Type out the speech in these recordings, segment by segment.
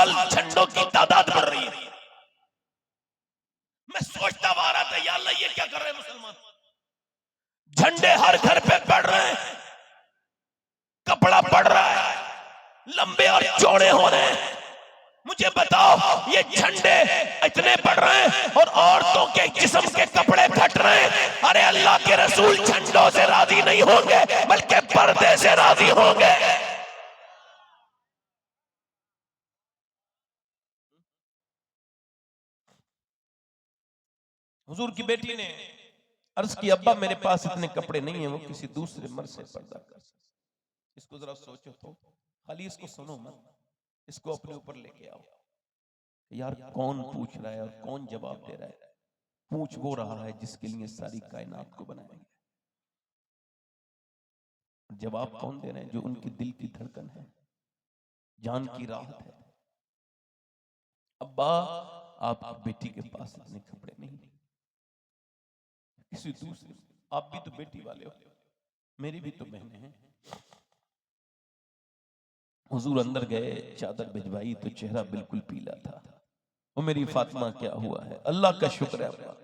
साल झंडों की तादाद बढ़ रही है। मैं सोचता आ रहा था, या अल्लाह ये क्या कर रहे हैं मुसलमान, झंडे हर घर पे बढ़ रहे हैं, कपड़ा बढ़ रहा है, लंबे और चौड़े हो रहे हैं। मुझे बताओ, ये झंडे इतने बढ़ रहे हैं और औरतों के जिस्म के कपड़े घट रहे हैं। अरे अल्लाह के रसूल झंडों से राजी नहीं होंगे, बल्कि पर्दे से राजी होंगे। हुजूर की बेटी ने अर्ज की, अब्बा मेरे पास इतने कपड़े नहीं है, वो किसी दूसरे मर्द से पर्दा कर सकते। इसको जरा सोचो तो, खाली इसको सुनो मत, इसको अपने ऊपर लेके आओ। यार कौन पूछ रहा है और कौन जवाब दे रहा है? पूछ वो रहा है जिसके लिए सारी कायनात को बनाया गया। जवाब कौन दे रहे हैं? जो उनके दिल की धड़कन है, जान की राहत है। अब्बा आपकी बेटी के पास इतने कपड़े नहीं, किसी दूसरे, आप भी तो बेटी वाले हो, मेरी भी तो बहनें हैं। हुजूर अंदर गए, चादर भिजवाई तो चेहरा बिल्कुल पीला था। वो मेरी फातिमा क्या हुआ है? अल्लाह का शुक्र है अब्बा।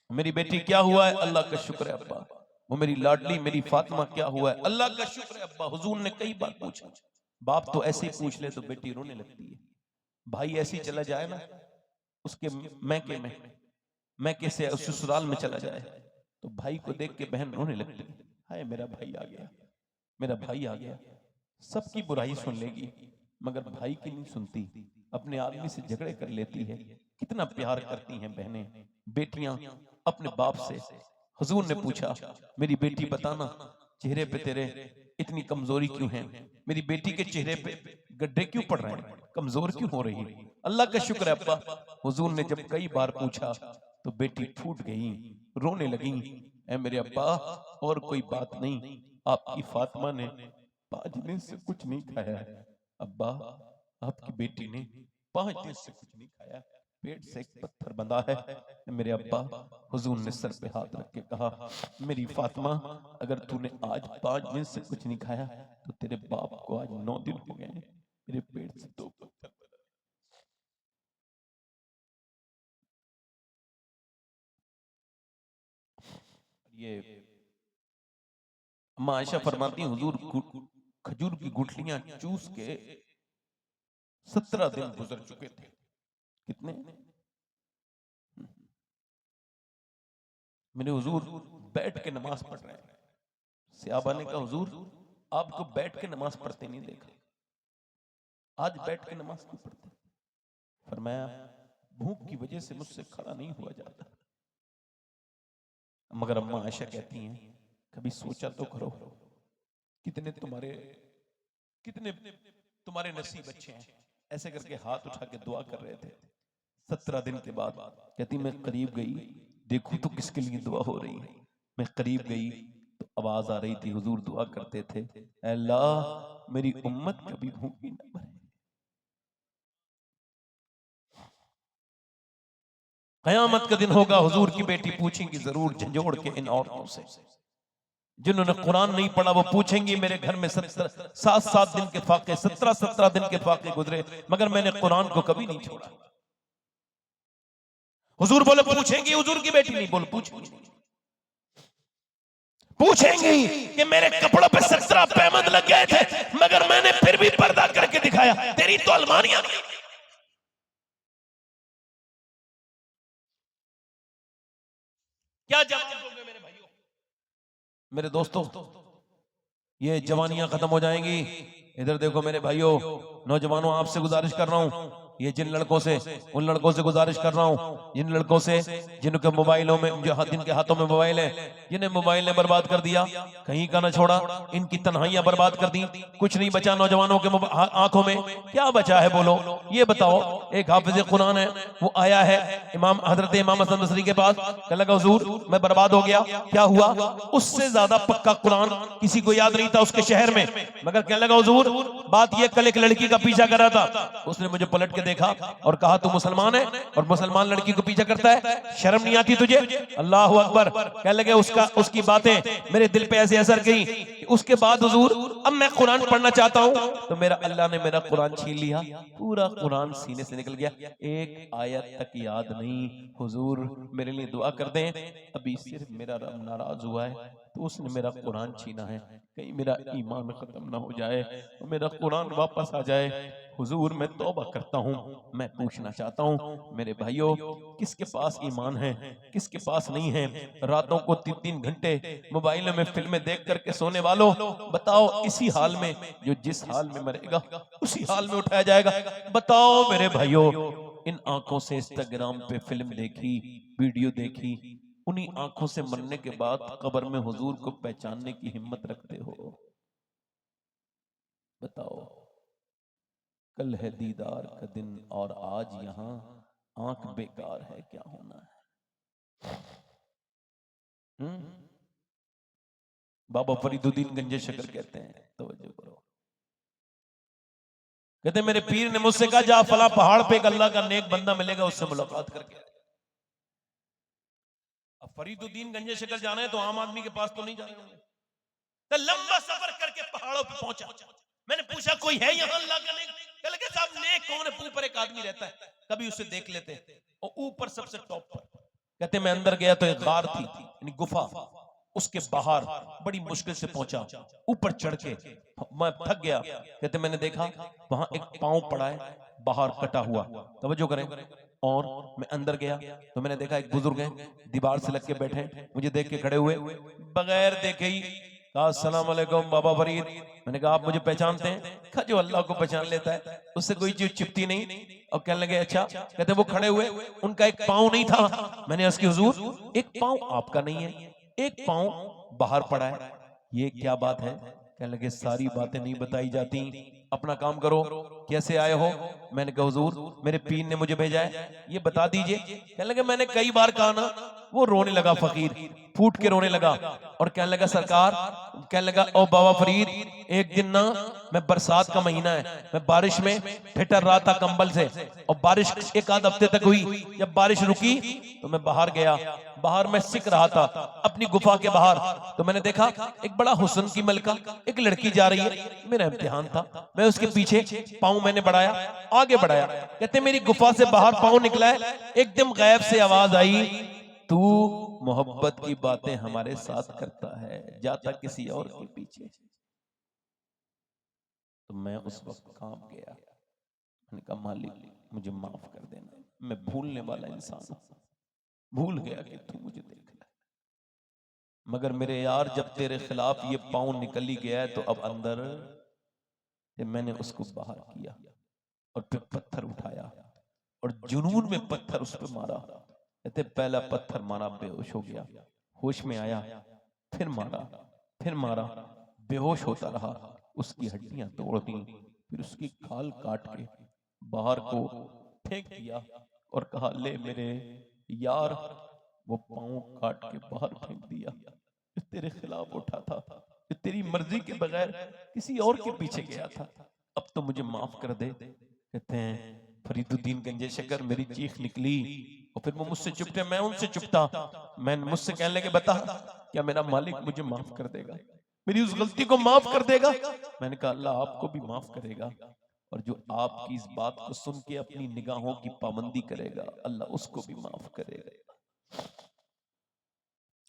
मेरी बेटी क्या हुआ है? अल्लाह का शुक्र है अब्बा। वो मेरी लाडली मेरी फातिमा क्या हुआ है? अल्लाह का शुक्र है अब्बा। हुजूर ने कई बार पूछा। बाप तो ऐसे ही पूछ ले तो बेटी रोने लगती है। भाई ऐसे ही चला जाए ना उसके मैके से ससुराल में चला जाए तो भाई को देख के बहन रोने लगती है, हाय मेरा भाई आ गया, मेरा भाई आ गया। सबकी बुराई सुन लेगी मगर भाई की नहीं सुनती, अपने आदमी से झगड़े कर लेती है। कितना प्यार करती हैं बहनें, बेटियां अपने बाप से। हुजूर ने पूछा, मेरी बेटी बताना, चेहरे पे तेरे इतनी कमजोरी क्यों है? मेरी बेटी के चेहरे पे गड्ढे क्यों पड़ रहे हैं, कमजोर क्यों हो रही है? अल्लाह का शुक्र है अब्बा। हुजूर ने जब कई बार पूछा तो बेटी फूट गई, रोने लगी, ऐ मेरे अब्बा और कोई बात नहीं, आपकी फातिमा ने 5 दिन से कुछ नहीं खाया है। अब्बा आपकी बेटी ने 5 दिन से कुछ नहीं खाया, पेट से एक पत्थर बंधा है। मेरे अब्बा, हुजूर ने सर पे हाथ रख के कहा, मेरी फातिमा अगर तूने आज 5 दिन से कुछ नहीं खाया तो तेरे बाप को आज 9 दिन हो गए, मेरे पेट से 2 पत्थर बंधा। ये अम्मा आयशा फरमाती हैं, हुजूर खजूर की गुठलियां चूस के 17 दिन गुजर चुके थे। कितने? मेरे हुजूर बैठ के नमाज पढ़ रहे हैं। सहाबा ने कहा, हुजूर आपको बैठ के नमाज पढ़ते नहीं देखा, आज बैठ के नमाज क्यों पढ़ते? फरमाया, भूख की वजह से मुझसे खड़ा नहीं हुआ जाता। मगर अम्मा आयशा कहती हैं, कभी सोचा तो करो, कितने तुम्हारे नसीब अच्छे हैं। ऐसे करके हाथ उठा के दुआ कर रहे थे। 17 दिन के बाद कहती, मैं करीब गई, देखूं तो किसके लिए दुआ हो रही है। मैं करीब गई तो आवाज आ रही थी, हुजूर दुआ करते थे, अल्लाह मेरी उम्मत कभी भूखी न मरे। कयामत का दिन होगा, हुजूर की बेटी पूछेंगी जरूर झंझोड़ के इन औरतों से जिन्होंने कुरान नहीं पढ़ा। वो पूछेंगी, मेरे घर में 7 दिन के फाके, 17 दिन के फाके गुजरे, मगर मैंने कुरान को कभी नहीं छोड़ा। हुजूर बोले, पूछेंगी, हुजूर की बेटी नहीं बोले, पूछेंगी कि मेरे कपड़ों पे 17 पैमद लग गए थे मगर मैंने फिर भी पर्दा करके दिखाया, तेरी तो अलमारियां नहीं। क्या जवाब दोगे मेरे भाइयों? मेरे दोस्तों, ये जवानियां खत्म हो जाएंगी। इधर देखो मेरे भाइयों, नौजवानों, आपसे गुजारिश कर रहा हूं, ये जिन लड़कों से, उन लड़कों से गुजारिश कर रहा हूं, जिन लड़कों से जिनके मोबाइलों में, जिनके हाथों में मोबाइल है, जिन्हें मोबाइल ने बर्बाद कर दिया, कहीं का ना छोड़ा, इनकी तन्हाइयां बर्बाद कर दी, कुछ नहीं बचा नौजवानों के आंखों में। क्या बचा है बोलो, ये बताओ। एक हाफिज कुरान है, वो आया है हजरत इमाम हसन बसरी के पास, कहने लगा, हुजूर मैं बर्बाद हो गया। क्या हुआ? उससे ज्यादा पक्का कुरान किसी को याद नहीं था उसके शहर में, मगर कहने लगा, हुजूर बात ये, कल एक लड़की का पीछा कर रहा था, उसने मुझे पलट के देखा और कहा तू मुसलमान है और मुसलमान लड़की को पीछा करता है, शर्म नहीं आती तुझे? अल्लाह अकबर। कहने लगे उसकी बातें मेरे दिल पे ऐसे असर की। उसके बाद हुजूर अब मैं कुरान पढ़ना चाहता हूँ तो मेरा अल्लाह ने मेरा कुरान छीन लिया, पूरा कुरान सीने से निकल गया, एक आयत तक याद नहीं। हुजूर मेरे लिए दुआ कर दें, अभी सिर्फ मेरा रब नाराज हुआ है तो उसने मेरा कुरान छीना है, कहीं मेरा ईमान खत्म ना हो जाए और मेरा कुरान वापस आ जाए। हुजूर मैं तौबा करता हूँ, मैं पूछना चाहता हूँ मेरे भाइयों, किसके पास ईमान है, किसके पास नहीं है? रातों को 3-3 घंटे मोबाइल में फिल्में देख करके सोने वालों, बताओ इसी हाल में, जो जिस हाल में मरेगा उसी हाल में उठाया जाएगा। बताओ मेरे भाइयों, इन आंखों से इंस्टाग्राम पे फिल्म देखी, वीडियो देखी, उन्हीं आंखों से मरने के बाद कब्र में हुजूर को पहचानने की हिम्मत रखते हो? बताओ। कल है दीदार का दिन और आज यहाँ आंख बेकार है, क्या होना है? बाबा फरीदुद्दीन गंजे शकर कहते हैं, तवज्जो करो, कहते मेरे पीर ने मुझसे कहा जा फला पहाड़ पे एक अल्लाह का नेक बंदा मिलेगा, उससे मुलाकात करके। अब फरीदुद्दीन गंजे शकर जाना है तो आम आदमी के पास तो नहीं जाना होंगे, तो लंबा सफर करके पहाड़ों पे पहुंचा। मैंने पूछा कोई है यहाँ अल्लाह का नेक? कहले साहब नेक कौन है? ऊपर एक आदमी रहता है, कभी उसे देख लेते हैं, और ऊपर सबसे टॉप पर। कहते मैं अंदर गया तो एक गार थी, यानी गुफा, उसके बाहर बड़ी मुश्किल से पहुंचा, ऊपर चढ़ के मैं थक गया। कहते मैंने देखा वहां एक पांव पड़ा है बाहर कटा हुआ, तवज्जो करें, और मैं अंदर गया तो मैंने देखा एक बुजुर्ग है दीवार से लग के बैठे, मुझे देख के खड़े हुए, बगैर देखे ही कहा अस्सलाम वालेकुम बाबा फरीद। मैंने कहा आप मुझे पहचानते हैं? कहा जो अल्लाह को पहचान लेता है उससे कोई चीज छिपती नहीं। और कहने लगे अच्छा। कहते वो खड़े हुए, उनका एक पांव नहीं था। मैंने अर्ज की हुजूर एक पांव आपका नहीं है, एक पांव बाहर पड़ा है, ये क्या बात है? कहने लगे सारी बातें नहीं बताई जाती, अपना काम करो, कैसे आए हो? मैंने कहा हुजूर मेरे पीर ने मुझे भेजा है, ये बता दीजिए। कहने लगे मैंने कई बार कहा ना। वो रोने लगा, फकीर फूट के रोने लगा और कहने लगा सरकार, कहने लगा ओ बाबा फरीद, एक दिन ना मैं बरसात का महीना है, मैं बारिश में ठिठर रहा था कंबल से, और बारिश एक आध हफ्ते तक हुई। जब बारिश रुकी तो मैं बाहर गया, बाहर मैं सिक रहा था अपनी गुफा के बाहर, तो मैंने देखा एक बड़ा हुस्न की मलका, एक लड़की जा रही है, मेरा इम्तिहान था, मैं उसके पीछे पाँव मैंने बढ़ाया, आगे बढ़ाया। कहते मेरी गुफा से बाहर पाँव निकला है, एकदम गैब से आवाज आई, तू मोहब्बत की बातें हमारे साथ करता है, जाता किसी और के पीछे। तो मैं उस वक्त कांप गया, मैंने कहा मालिक मुझे माफ कर देना, मैं भूलने वाला इंसान हूं, भूल गया कि तू मुझे देख रहा है, मगर मेरे यार जब तेरे खिलाफ ये पाँव निकल ही गया है तो अब अंदर मैंने उसको बाहर किया और फिर पत्थर उठाया और जुनून में पत्थर उस पर मारा। कहते पहला पत्थर मारा, बेहोश हो गया, होश में आया, फिर मारा, फिर मारा, बेहोश होता रहा, उसकी हड्डियां तोड़ दी, फिर उसकी खाल काट के बाहर को फेंक दिया और कहा ले मेरे यार, वो पाँव काट के बाहर फेंक दिया, जो तेरे खिलाफ उठा था, जो तेरी मर्जी के बगैर किसी और के पीछे गया था, अब तो मुझे माफ कर दे। कहते हैं फरीदुद्दीन गंजे शकर, मेरी चीख निकली और फिर वो मुझसे चुपते, मैं उनसे चुपता, मैं मुझसे कहने लगे बता क्या मेरा मालिक मुझे माफ कर देगा, मेरी उस गलती को माफ कर देगा? मैंने कहा अल्लाह आपको भी माफ करेगा, और जो आपकी इस बात को सुन के अपनी निगाहों की पाबंदी करेगा अल्लाह उसको भी माफ करेगा।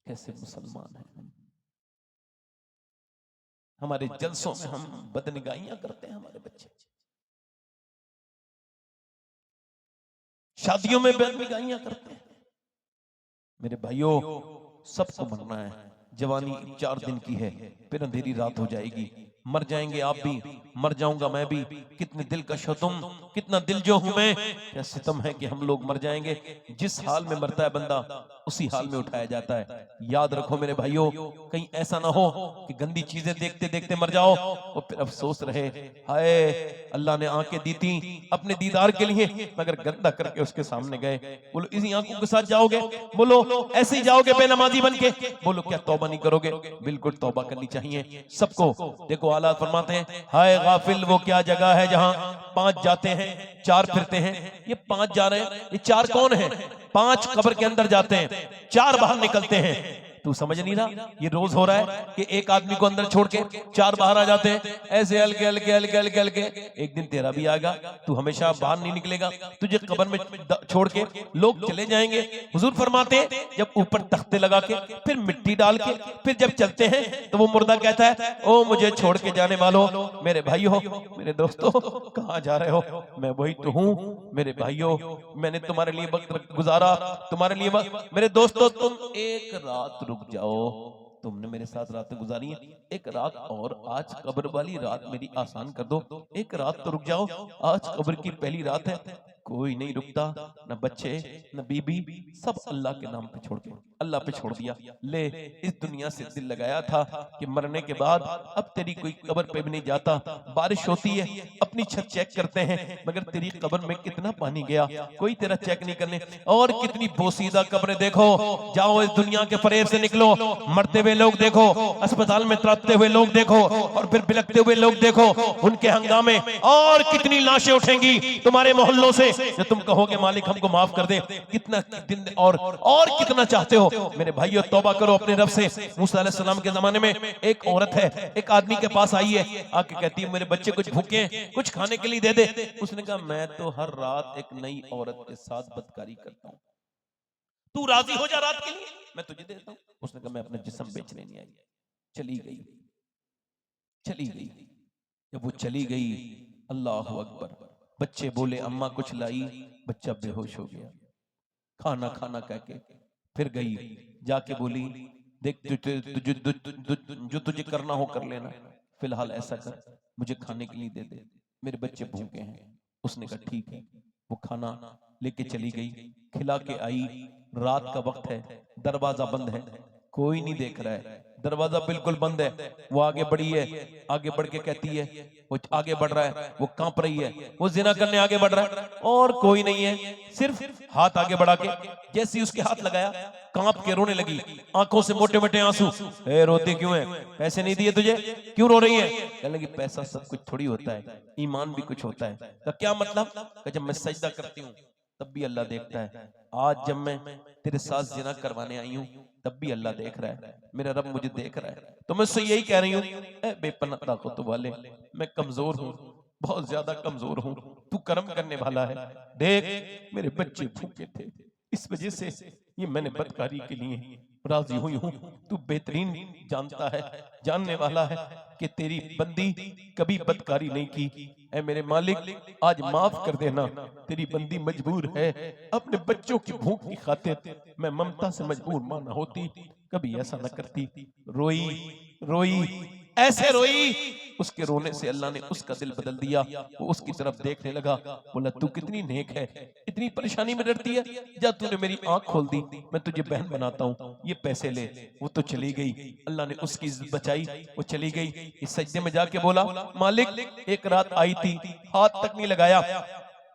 कैसे मुसलमान हैं हमारे जलसों में हम बदनिगाहियां करते हैं, हमारे बच्चे शादियों में बदनिगाहियां करते हैं। मेरे भाइयों सबको मरना है, जवानी 4 दिन की है, फिर अंधेरी रात हो जाएगी, मर जाएंगे आप भी, मर जाऊंगा मैं भी, कितने दिल कश हो तुम, कितना दिल जो हूं मैं, क्या सितम है कि हम लोग मर जाएंगे। जिस हाल में मरता है बंदा उसी हाल में उठाया जाता है। याद रखो मेरे भाइयों, कहीं ऐसा ना हो कि गंदी चीजें देखते देखते मर जाओ और फिर अफसोस रहे, हाय अल्लाह ने आंखें दी थी अपने दीदार के लिए, मगर गंदा करके उसके सामने गए। बोलो इसी आंखों के साथ जाओगे? बोलो ऐसे ही जाओगे बेनमाजी बन के? बोलो क्या तौबा नहीं करोगे? बिल्कुल तौबा करनी चाहिए सबको। देखो आला फरमाते हैं, हाय गाफिल वो क्या जगह है जहां 5 जाते हैं, 4 फिरते हैं। ये 5 जा रहे हैं, ये 4 कौन है? 5 कब्र के अंदर जाते हैं, 4 बाहर निकलते हैं। तू समझ नहीं रहा? ये रोज हो रहा है कि एक आदमी को अंदर छोड़ के 4 बाहर आ जाते हैं, ऐसे हल्के हल्के हल्के हल्के हल्के। एक दिन तेरा भी आएगा, तू हमेशा बाहर नहीं निकलेगा, तुझे कब्र में छोड़ के लोग चले जाएंगे। हुजूर फरमाते हैं जब ऊपर तख्ते लगा के फिर मिट्टी डाल के फिर जब चलते हैं तो वो मुर्दा कहता है, ओ मुझे छोड़ के जाने वालों, मेरे भाइयों, मेरे दोस्तों, कहाँ जा रहे हो? मैं वही तो हूँ मेरे भाइयों, मैंने तुम्हारे लिए वक्त गुजारा, तुम्हारे लिए मेरे दोस्तों, तुम एक रात रुक जाओ। तुमने मेरे साथ रातें गुजारी हैं, एक रात और, आज कब्र वाली रात मेरी आसान कर दो, एक रात तो रुक जाओ। आज कब्र की पहली रात है, कोई नहीं रुकता, न बच्चे न बीबी, सब अल्लाह के नाम पे छोड़ के अल्लाह पे छोड़ दिया। ले, इस दुनिया से दिल लगाया था कि मरने के बाद अब तेरी कोई कब्र पे भी नहीं जाता। बारिश होती है, अपनी छत चेक करते हैं, मगर तेरी कब्र में कितना पानी गया कोई तेरा चेक नहीं करने। और कितनी बोसीदा कब्रें देखो, जाओ इस दुनिया के फरेब से निकलो, मरते हुए लोग देखो, अस्पताल में तड़पते हुए लोग देखो, और फिर बिलखते हुए लोग देखो, उनके हंगामे, और कितनी लाशें उठेंगी तुम्हारे मोहल्लों से जो तुम कहोगे मालिक हमको माफ कर दे। कितना दिन और कितना चाहते हो? मेरे भाइयों, तौबा करो अपने रब से। मूसा अलैहि सलाम के जमाने में एक औरत है, एक आदमी के पास आई है, आके कहती है मेरे बच्चे कुछ भूखे हैं, कुछ खाने के लिए दे दे। उसने कहा मैं तो हर रात एक नई औरत के साथ बदकारी करता हूँ, तू राजी हो जा रात के लिए, मैं तुझे देता हूँ। उसने कहा मैं अपना जिस्म बेचने नहीं आई। चली गई, चली गई। जब वो चली गई, अल्लाह अकबर, बच्चे बोले अम्मा कुछ लाई, बच्चा बेहोश हो गया। खाना खाना कह के फिर गई, जाके बोली देख जो तुझे करना हो कर लेना, फिलहाल ऐसा कर मुझे खाने के लिए दे दे, मेरे बच्चे भूखे हैं। उसने कहा ठीक है। वो खाना लेके चली गई, खिला के आई। रात का वक्त है, दरवाजा बंद है, कोई नहीं देख रहा है, दरवाजा बिल्कुल बंद है। वो आगे बढ़ी है, आगे बढ़ के कहती है, वो आगे बढ़ रहा है, वो कांप रही है, वो जिना करने आगे बढ़ रहा है, और कोई नहीं है, सिर्फ हाथ आगे बढ़ा के जैसे ही उसके हाथ लगाया, कांप के रोने लगी, आंखों से मोटे मोटे आंसू। ए रोती क्यों है? पैसे नहीं दिए तुझे, क्यों रो रही है? कहने लगी पैसा सब कुछ थोड़ी होता है, ईमान भी कुछ होता है। तो क्या मतलब? जब मैं सजदा करती हूँ तब भी अल्लाह देखता है, आज जब मैं तेरे साथ जिना करवाने आई हूँ तब भी अल्लाह देख रहा है, मेरा रब मुझे देख रहा है। तो मैं उससे यही कह रही हूँ, ए बेपनाह ताकत वाले, मैं कमजोर हूँ, बहुत ज्यादा कमजोर हूँ, तू कर्म करने वाला है। देख मेरे बच्चे भूखे थे, इस वजह से ये मैंने बदकारी के लिए राजी हुई हूँ। तू बेहतरीन जानता है, जानने वाला है कि तेरी बंदी कभी बदकारी नहीं की। ऐ मेरे मालिक आज माफ कर देना, तेरी बंदी मजबूर है, अपने बच्चों की भूख की खातिर मैं ममता से मजबूर माना होती, कभी ऐसा न करती। रोई रोई, ऐसे रोई, उसके रोने से अल्लाह ने उसका दिल बदल दिया। वो उसकी तरफ देखने लगा, बोला तू कितनी नेक है, इतनी परेशानी में डरती है, जा तूने मेरी आंख खोल दी, मैं तुझे बहन बनाता हूँ, ये पैसे ले। वो तो चली गई, अल्लाह ने उसकी इज्जत बचाई, वो चली गई। इस सजदे में जाके बोला मालिक एक रात आई थी, हाथ तक नहीं लगाया,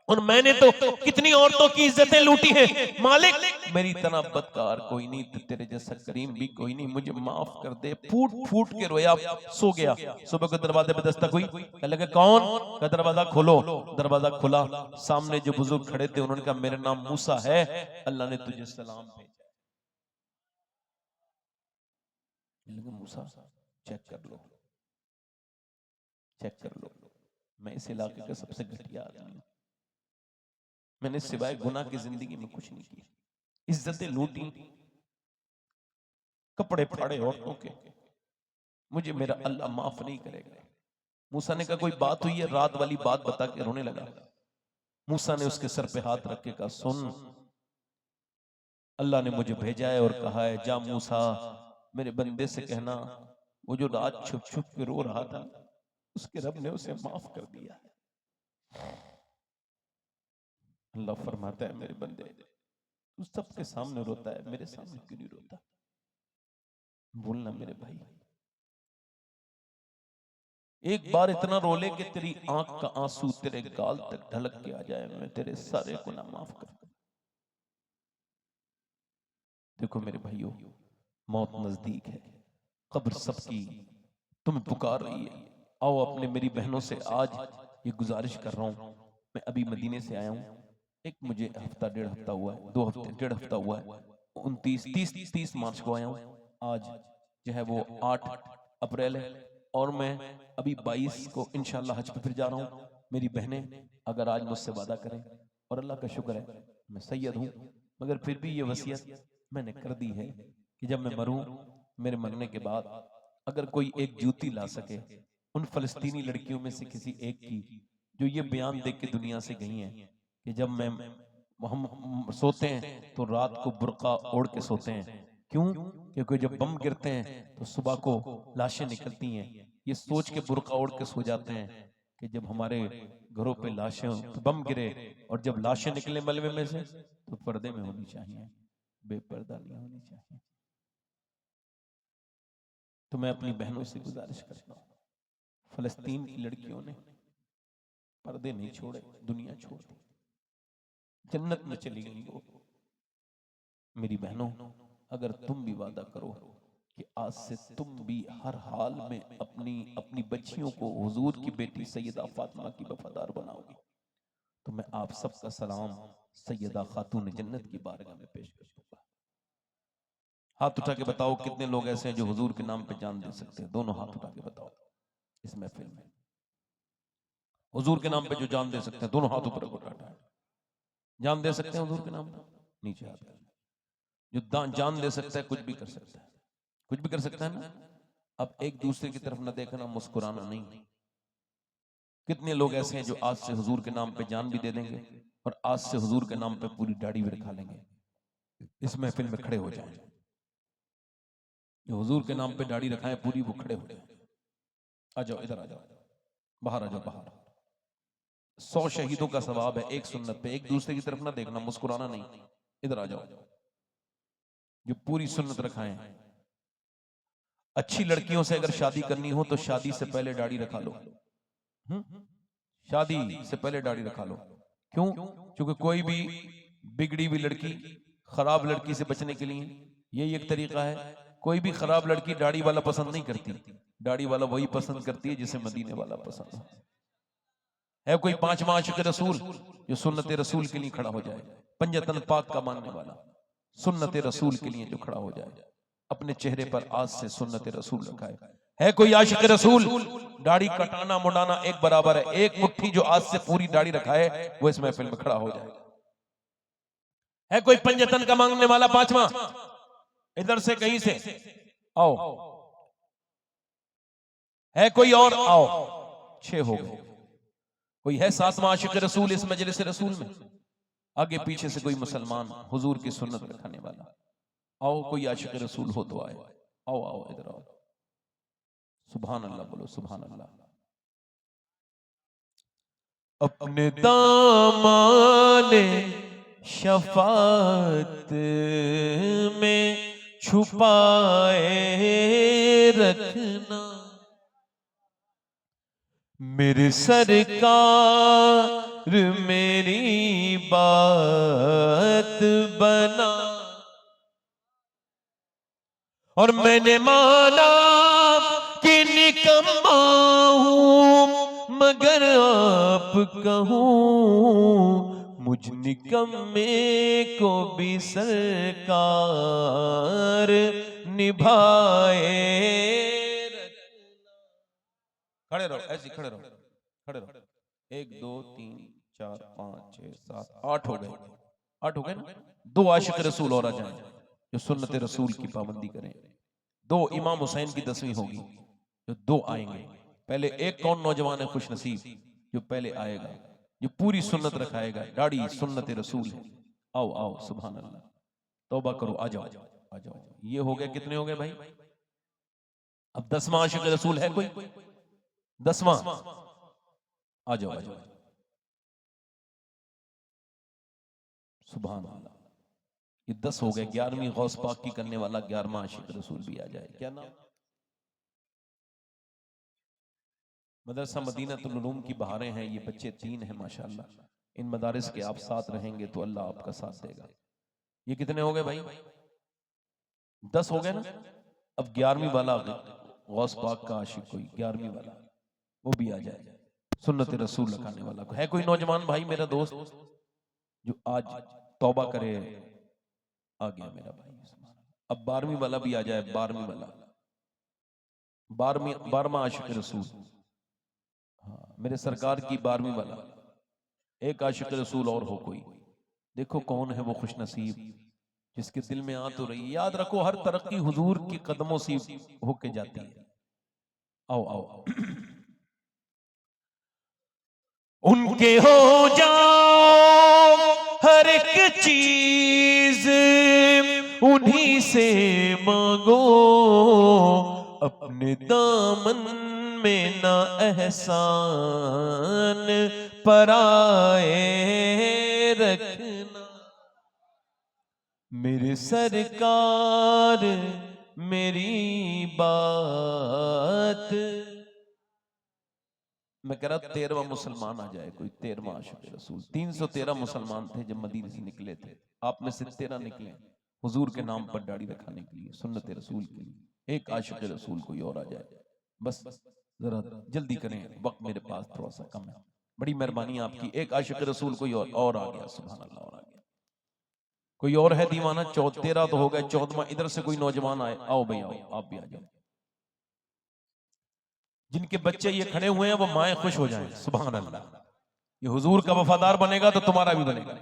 और मैंने तो कितनी औरतों की इज्जतें लूटी हैं, मालिक मेरी तरह बदकार कोई नहीं, तेरे जैसा करीम भी कोई नहीं, मुझे माफ कर दे। फूट फूट के रोया, सो गया। सुबह को दरवाजे पे दस्तक हुई, कहने लगे कौन? का दरवाजा खोलो। दरवाजा खुला, सामने जो बुजुर्ग खड़े थे उन्होंने कहा मेरा नाम मूसा है, अल्लाह ने तुझे सलाम भेजा। मूसा चेक कर लो, चेक कर लो, मैं इस इलाके का सबसे घटिया आदमी हूं, मैंने सिवाय गुनाह की जिंदगी में कुछ नहीं किया, इज्जतें लूटी, कपड़े फाड़े औरतों के, मुझे मेरा अल्लाह माफ नहीं करेगा। मूसा ने कहा कोई बात हुई है? रात वाली बात बता के रोने लगा। मूसा ने उसके सर पे हाथ रख के कहा सुन, अल्लाह ने मुझे भेजा है और कहा है जा मूसा मेरे बंदे से कहना वो जो रात छुप छुप के रो रहा था, उसके रब ने उसे माफ कर दिया है। अल्लाह फरमाता है मेरे बंदे तू सबके सामने रोता है, मेरे सामने क्यों नहीं रोता? बोलना मेरे भाई, एक बार इतना रोले कि तेरी आंख का आंसू तेरे गाल तक ढलक के आ जाए, मैं तेरे सारे गुनाह माफ कर दूं। देखो मेरे भाइयों, मौत नजदीक है, कब्र सबकी तुम्हें पुकार रही है। आओ अपने मेरी बहनों से आज ये गुजारिश कर रहा हूँ, मैं अभी मदीने से आया हूँ, एक मुझे हफ्ता डेढ़ हफ्ता हुआ है, 2 हफ्ते डेढ़ हफ्ता हुआ है, 29 30 मार्च को आया हूँ। आज जो है वो 8 अप्रैल है और मैं अभी 22 को इंशाल्लाह हज पे फिर जा रहा हूँ। मेरी बहनें अगर आज मुझसे वादा करें, और अल्लाह का शुक्र है मैं सैयद हूँ, मगर फिर भी ये वसीयत मैंने कर दी है कि जब मैं मरूं, मेरे मरने के बाद अगर कोई एक जूती ला सके उन फलस्तीनी लड़कियों में से किसी एक की, जो ये बयान देख के दुनिया से गई हैं कि जब मैं हम सोते हैं तो रात को बुर्का ओढ़ के सोते हैं। क्यों? क्योंकि जब बम गिरते हैं तो सुबह को लाशें निकलती हैं। ये सोच के बुर्का ओढ़ के सो जाते हैं कि जब हमारे घरों पे लाशें तो बम गिरे और जब लाशें निकले मलबे में से तो पर्दे में होनी चाहिए, बेपर्दा नहीं होनी चाहिए। तो मैं अपनी बहनों से गुजारिश करता हूँ, फलस्तीन की लड़कियों ने पर्दे नहीं छोड़े, दुनिया छोड़ दी, जन्नत में चली गई वो। मेरी बहनों, अगर तुम भी वादा करो कि आज से तुम भी हर हाल में अपनी अपनी बच्चियों को हुजूर की बेटी सैयदा फातिमा की वफादार बनाओगी, तो मैं आप सबका सलाम सैयदा खातून जन्नत की बारगाह में पेश कर दूंगा। हाथ उठा के बताओ कितने लोग ऐसे हैं जो हुजूर के नाम पे जान दे सकते हैं? दोनों हाथ उठा के बताओ इस महफिल में। हुजूर के नाम पे जो जान दे सकते हैं, दोनों हाथ ऊपर उठा। जान दे सकते हैं हुजूर के नाम पे? नीचे हाथ कर। जो जान दे सकता है कुछ भी कर सकता है, कुछ भी कर सकता है ना। अब एक दूसरे की तरफ ना देखना, मुस्कुराना नहीं। कितने लोग ऐसे हैं जो आज से हुजूर के नाम पे जान भी दे देंगे और आज से हुजूर के नाम पे पूरी दाढ़ी भी रखा लेंगे। इस महफिल में खड़े हो जाएं, जो हुजूर के नाम पे दाढ़ी रखाएं पूरी, वो खड़े हो जाए। आ जाओ, इधर आ जाओ, बाहर आ जाओ, बाहर। 100 शहीदों का सवाब है एक सुन्नत पे। एक दूसरे की तरफ ना देखना, मुस्कुराना नहीं। इधर आ जाओ, जो पूरी सुन्नत रखाएं। अच्छी लड़कियों से अगर शादी करनी हो तो शादी से पहले दाढ़ी रखा लो। शादी से पहले दाढ़ी रखा लो। क्यों? क्योंकि कोई भी बिगड़ी हुई लड़की खराब लड़की से बचने के लिए यही एक तरीका है। कोई भी खराब लड़की दाढ़ी वाला पसंद नहीं करती, दाढ़ी वाला वही पसंद करती है जिसे मदीने वाला पसंद है। कोई पांचवा आशिक रसूल जो सुन्नत रसूल के लिए खड़ा हो जाए, पंजतन पाक का मानने वाला, सुन्नत रसूल के लिए जो खड़ा हो जाए, अपने चेहरे पर आज से सुन्नत रसूल रखा है कोई आशिक रसूल? दाढ़ी कटाना मुड़ाना एक बराबर है। एक मुट्ठी जो आज से पूरी दाढ़ी रखा है वो इस महफिल में खड़ा हो जाए। है कोई पंजतन का मांगने वाला पांचवा? इधर से कहीं से आओ। है कोई और? आओ। 6 हो गए। कोई है 7वां आशिक रसूल इस मजलिस रसूल में? आगे पीछे से कोई मुसलमान हुजूर की सुन्नत रखने वाला? आओ, कोई आशिक रसूल हो तो आए। आओ आओ, इधर आओ। सुभान अल्लाह बोलो, सुभान अल्लाह। अपने दामाने शफात में छुपाए रखना, मेरे सरकार मेरी बात बना। और मैंने माना कि निकम्मा हूं, मगर आप कहूं मुझ निकम्मे को भी सरकार निभाए। खड़े रहो, ऐसे खड़े रहो, खड़े रहो। 1 2 3 4 5 6 7 8 हो गए। 8 हो गए ना। 2 आशिक रसूल और आ जाएं जो सुन्नत रसूल की पाबंदी करें। 2 इमाम हुसैन की 10वीं होगी, जो 2 आएंगे। पहले एक कौन नौजवान है खुश नसीब जो पहले आएगा, जो पूरी सुन्नत रखाएगा, दाढ़ी सुन्नत रसूल है। आओ आओ, सुभान अल्लाह। तौबा करो, आ जाओ आ जाओ। ये हो गए, कितने हो गए भाई? अब 10वां आशिक रसूल है कोई? 10वां, आ जाओ आ जाओ। सुभान अल्लाह। ये 10 हो गए। 11वीं गौस पाक की करने वाला 11वां आशिक रसूल भी आ जाए। क्या नाम? मदरसा मदीनतुल उलूम की बहारें हैं। ये बच्चे 3 हैं माशाअल्लाह। इन मदारिस के आप साथ रहेंगे तो अल्लाह आपका साथ देगा। ये कितने हो गए भाई? 10 हो गए ना। अब 11वीं वाला गौस पाक का आशिक कोई 11वीं वाला वो भी आ जाए। सुन्नत रसूल लगाने वाला है कोई नौजवान भाई मेरा दोस्त जो आज तौबा करे? आ गया मेरा भाई। अब 12वीं वाला भी आ जाए, 12वीं वाला, 12वां आशिक रसूल। हाँ, मेरे सरकार की 12वीं वाला एक आशिक रसूल और हो कोई, देखो कौन है वो खुश नसीब जिसके दिल में आ तो रही। याद रखो हर तरक्की हुजूर के कदमों से होके जाती है। आओ आओ उनके हो जाओ हर एक चीज उन्हीं से मांगो, अपने दामन में ना एहसान पराए रखना। मेरे सरकार मेरी बात, मैं कह रहा 13वां मुसलमान आ जाए कोई, 13वां आशिक रसूल। 313 मुसलमान थे जब मदीने से निकले थे, आप में से 13 निकले हुजूर के नाम पर दाढ़ी रखाने के लिए, सुन्नत रसूल के लिए। एक आशिक रसूल कोई और आ जाए, बस जरा जल्दी करें, वक्त मेरे पास थोड़ा सा कम है, बड़ी मेहरबानी आपकी। एक आशिक रसूल कोई और आ गया, सुभान अल्लाह, और आ गया। कोई और है दीवाना? 13 तो हो गए, 14वां इधर से कोई नौजवान आए, आओ भाई आओ, आप भी आ जाओ। जिनके बच्चे ये खड़े हुए हैं वो माएं खुश हो जाएं, सुभान अल्लाह। ये हुजूर का वफादार बनेगा तो तुम्हारा भी बनेगा।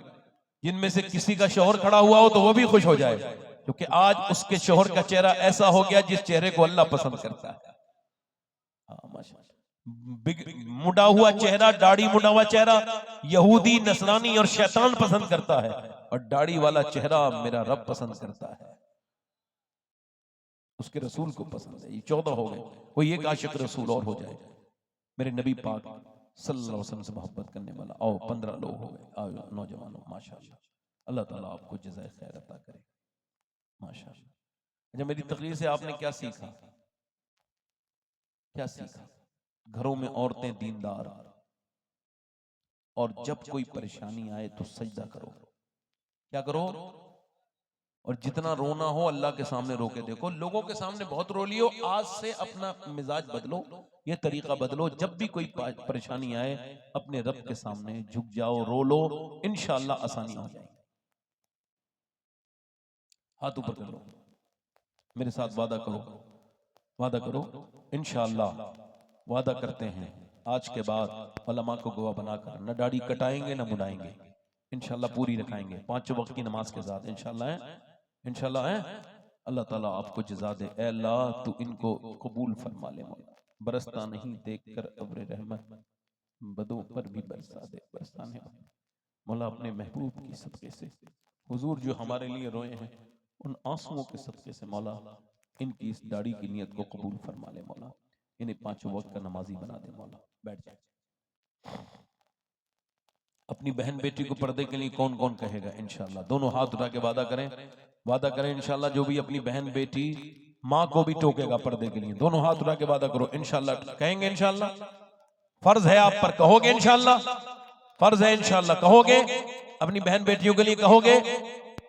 जिनमें से किसी का शौहर खड़ा हुआ हो तो वो भी खुश हो जाए, क्योंकि आज उसके शौहर का चेहरा ऐसा हो गया जिस चेहरे को अल्लाह पसंद करता है। हाँ माशाअल्लाह, मुड़ा हुआ चेहरा, दाढ़ी मुड़ा हुआ चेहरा यहूदी, नसरानी और शैतान पसंद करता है, और दाढ़ी वाला चेहरा मेरा रब पसंद करता है, उसके रसूल को पसंद है। ये 14 हो गए, कोई एक आशिक रसूल और हो जाए, मेरे नबी पाक सल्लल्लाहु अलैहि वसल्लम से मोहब्बत करने वाला। आओ 15 लोग हो गए, आओ नौजवानों, माशाअल्लाह, अल्लाह ताला आपको जज़ाए खैर अता करे, माशाअल्लाह। अच्छा, मेरी तकरीर से आपने क्या सीखा? क्या सीखा? घरों में औरतें दीनदार, और जब कोई परेशानी आए तो सजदा करो। क्या करो? और जितना रोना हो अल्लाह के सामने रो के देखो। लोगों के सामने बहुत रो लियो, आज से अपना मिजाज बदलो, ये तरीका बदलो, जब भी कोई परेशानी आए अपने रब के सामने झुक जाओ, रो लो, इंशाअल्लाह आसानी हो जाएगी। हाथ ऊपर कर लो, मेरे साथ वादा करो, वादा करो, इंशाअल्लाह वादा करते हैं आज के बाद उलमा को गवाह बनाकर न दाढ़ी कटाएंगे न मुड़ाएंगे, इंशाअल्लाह पूरी रखाएंगे 5 वक्त की नमाज के साथ, इंशाअल्लाह है, इंशाअल्लाह है। अल्लाह ताला आपको जज़ा दे। ए अल्लाह तू इनको कबूल फरमा ले मौला, बरसता नहीं देखकर अब्र रहमत, बदों पर भी बरसा दे, बरसाने मौला अपने महबूब की सदके से। हुजूर जो हमारे लिए रोए हैं उन आंसुओं के सदके से मौला इनकी इस दाढ़ी की नियत को कबूल फरमा ले मौला, इन्हें 5 वक्त का नमाजी बना दे मौला। बैठ जाए। अपनी बहन बेटी को पर्दे के लिए कौन कौन कहेगा? इंशाअल्लाह दोनों हाथ उठा के वादा करें, वादा करें इंशाअल्लाह। जो भी अपनी बहन बेटी माँ को भी टोकेगा पर्दे के लिए, दोनों हाथ उठा के वादा करो इंशाअल्लाह। कहेंगे इंशाअल्लाह? फर्ज है आप पर, कहोगे इंशाअल्लाह? फर्ज है इंशाअल्लाह, कहोगे? अपनी बहन बेटियों के लिए कहोगे?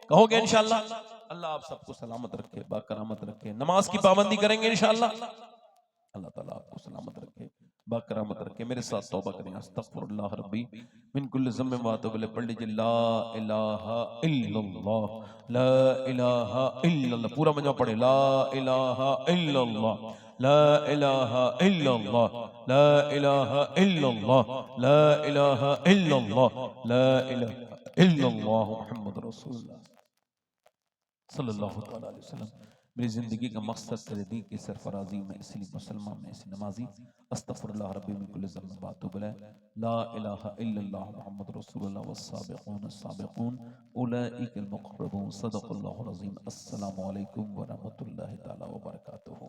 कहोगे इंशाअल्लाह? अल्लाह आप सबको सलामत रखे, बाकरामत रखे, नमाज की पाबंदी करेंगे इंशाअल्लाह। अल्लाह ताला आपको सलामत रखे, बाकरामत रखे। मेरे साथ तौबा करें, अस्तगफिरुल्लाह रब्बी मिन कुल्लि ज़म्बिन व अतूबु इलैह। पढ़ लीजिए ला इलाहा इल्लल्लाह, ला इलाहा इल्लल्लाह, पूरा मजा पढ़े, ला इलाहा इल्लल्लाह, ला इलाहा इल्लल्लाह, ला इलाहा इल्लल्लाह, ला इलाहा इल्लल्लाह, ला इलाहा इल्लल्लाह मुहम्मद रसूलुल्लाह सल्लल्लाहु तआला अलैहि वसल्लम। मेरी जिंदगी का मकसद तेरे दीन की सरफराजी में, इसलिए मुसलमान में ऐसी नमाजी अस्तगफिरुल्लाह रब्बी मिन कुल्लि ज़म्बिन व अतूबु इलैह, ला इलाहा इल्लल्लाह मुहम्मद रसूलुल्लाह वस्साबिकून अस्साबिकून उलाइकल मुक़र्रबून। सदक़ल्लाहुल अज़ीम। अस्सलामु अलैकुम व रहमतुल्लाहि तआला व बरकातुहू।